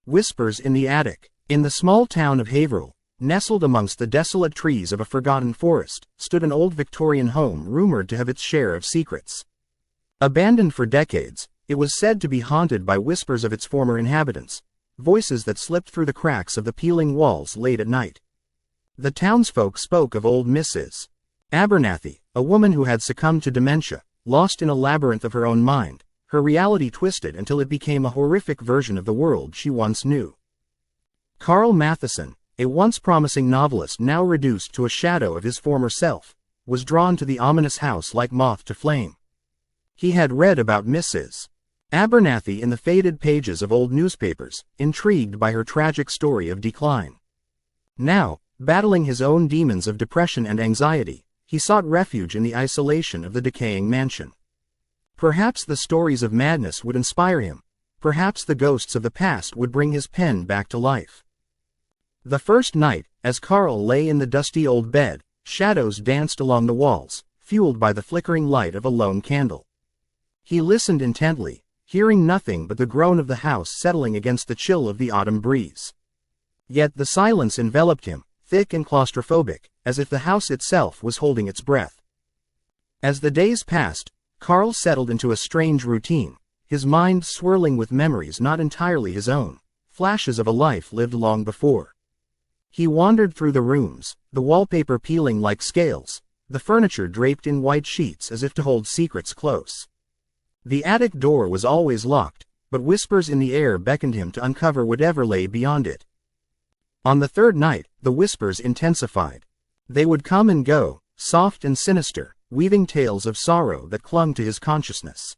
Whispers in the Attic. In the small town of Haverhill, nestled amongst the desolate trees of a forgotten forest, stood an old Victorian home rumored to have its share of secrets. Abandoned for decades, it was said to be haunted by whispers of its former inhabitants, voices that slipped through the cracks of the peeling walls late at night. The townsfolk spoke of old Mrs. Abernathy, a woman who had succumbed to dementia, lost in a labyrinth of her own mind, her reality twisted until it became a horrific version of the world she once knew. Carl Matheson, a once promising novelist now reduced to a shadow of his former self, was drawn to the ominous house like moth to flame. He had read about Mrs. Abernathy in the faded pages of old newspapers, intrigued by her tragic story of decline. Now, battling his own demons of depression and anxiety, he sought refuge in the isolation of the decaying mansion. Perhaps the stories of madness would inspire him. Perhaps the ghosts of the past would bring his pen back to life. The first night, as Carl lay in the dusty old bed, shadows danced along the walls, fueled by the flickering light of a lone candle. He listened intently, hearing nothing but the groan of the house settling against the chill of the autumn breeze. Yet the silence enveloped him, thick and claustrophobic, as if the house itself was holding its breath. As the days passed, Carl settled into a strange routine, his mind swirling with memories not entirely his own, flashes of a life lived long before. He wandered through the rooms, the wallpaper peeling like scales, the furniture draped in white sheets as if to hold secrets close. The attic door was always locked, but whispers in the air beckoned him to uncover whatever lay beyond it. On the third night, the whispers intensified. They would come and go, soft and sinister, weaving tales of sorrow that clung to his consciousness.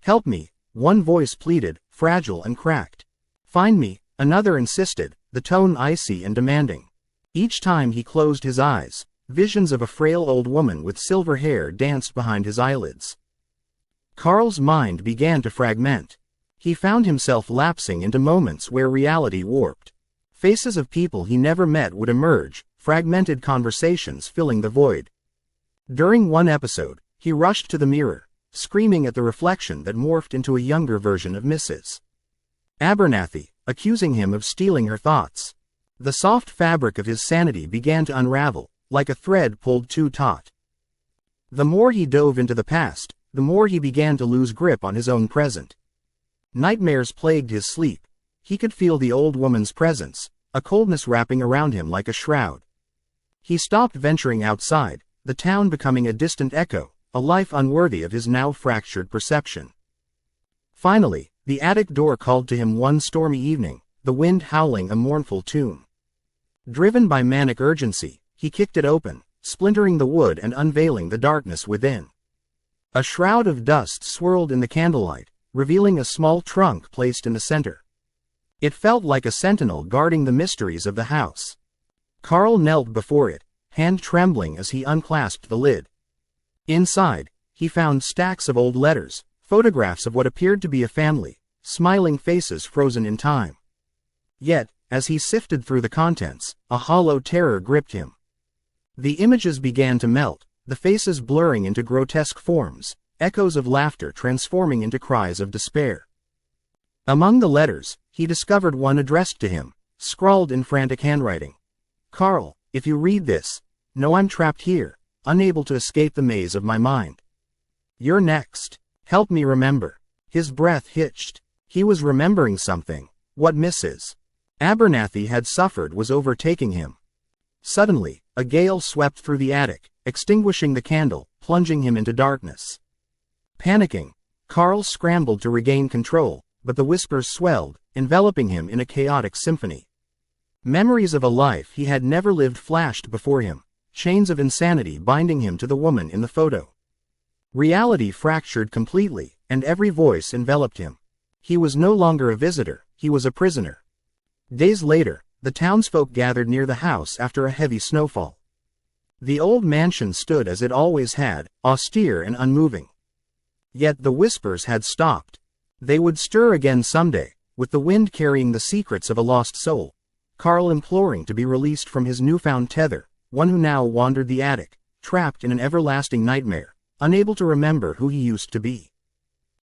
"Help me," one voice pleaded, fragile and cracked. "Find me," another insisted, the tone icy and demanding. Each time he closed his eyes, visions of a frail old woman with silver hair danced behind his eyelids. Carl's mind began to fragment. He found himself lapsing into moments where reality warped. Faces of people he never met would emerge, fragmented conversations filling the void. During one episode, he rushed to the mirror, screaming at the reflection that morphed into a younger version of Mrs. Abernathy, accusing him of stealing her thoughts. The soft fabric of his sanity began to unravel, like a thread pulled too taut. The more he dove into the past, the more he began to lose grip on his own present. Nightmares plagued his sleep. He could feel the old woman's presence, a coldness wrapping around him like a shroud. He stopped venturing outside, the town becoming a distant echo, a life unworthy of his now fractured perception. Finally, the attic door called to him one stormy evening, the wind howling a mournful tune. Driven by manic urgency, he kicked it open, splintering the wood and unveiling the darkness within. A shroud of dust swirled in the candlelight, revealing a small trunk placed in the center. It felt like a sentinel guarding the mysteries of the house. Carl knelt before it, hand trembling as he unclasped the lid. Inside, he found stacks of old letters, photographs of what appeared to be a family, smiling faces frozen in time. Yet, as he sifted through the contents, a hollow terror gripped him. The images began to melt, the faces blurring into grotesque forms, echoes of laughter transforming into cries of despair. Among the letters, he discovered one addressed to him, scrawled in frantic handwriting. "Carl, if you read this, know I'm trapped here, unable to escape the maze of my mind. You're next. Help me remember." His breath hitched. He was remembering something. What Mrs. Abernathy had suffered was overtaking him. Suddenly, a gale swept through the attic, extinguishing the candle, plunging him into darkness. Panicking, Carl scrambled to regain control, but the whispers swelled, enveloping him in a chaotic symphony. Memories of a life he had never lived flashed before him, chains of insanity binding him to the woman in the photo. Reality fractured completely, and every voice enveloped him. He was no longer a visitor, he was a prisoner. Days later, the townsfolk gathered near the house after a heavy snowfall. The old mansion stood as it always had, austere and unmoving. Yet the whispers had stopped. They would stir again someday, with the wind carrying the secrets of a lost soul, Carl imploring to be released from his newfound tether, one who now wandered the attic, trapped in an everlasting nightmare, unable to remember who he used to be.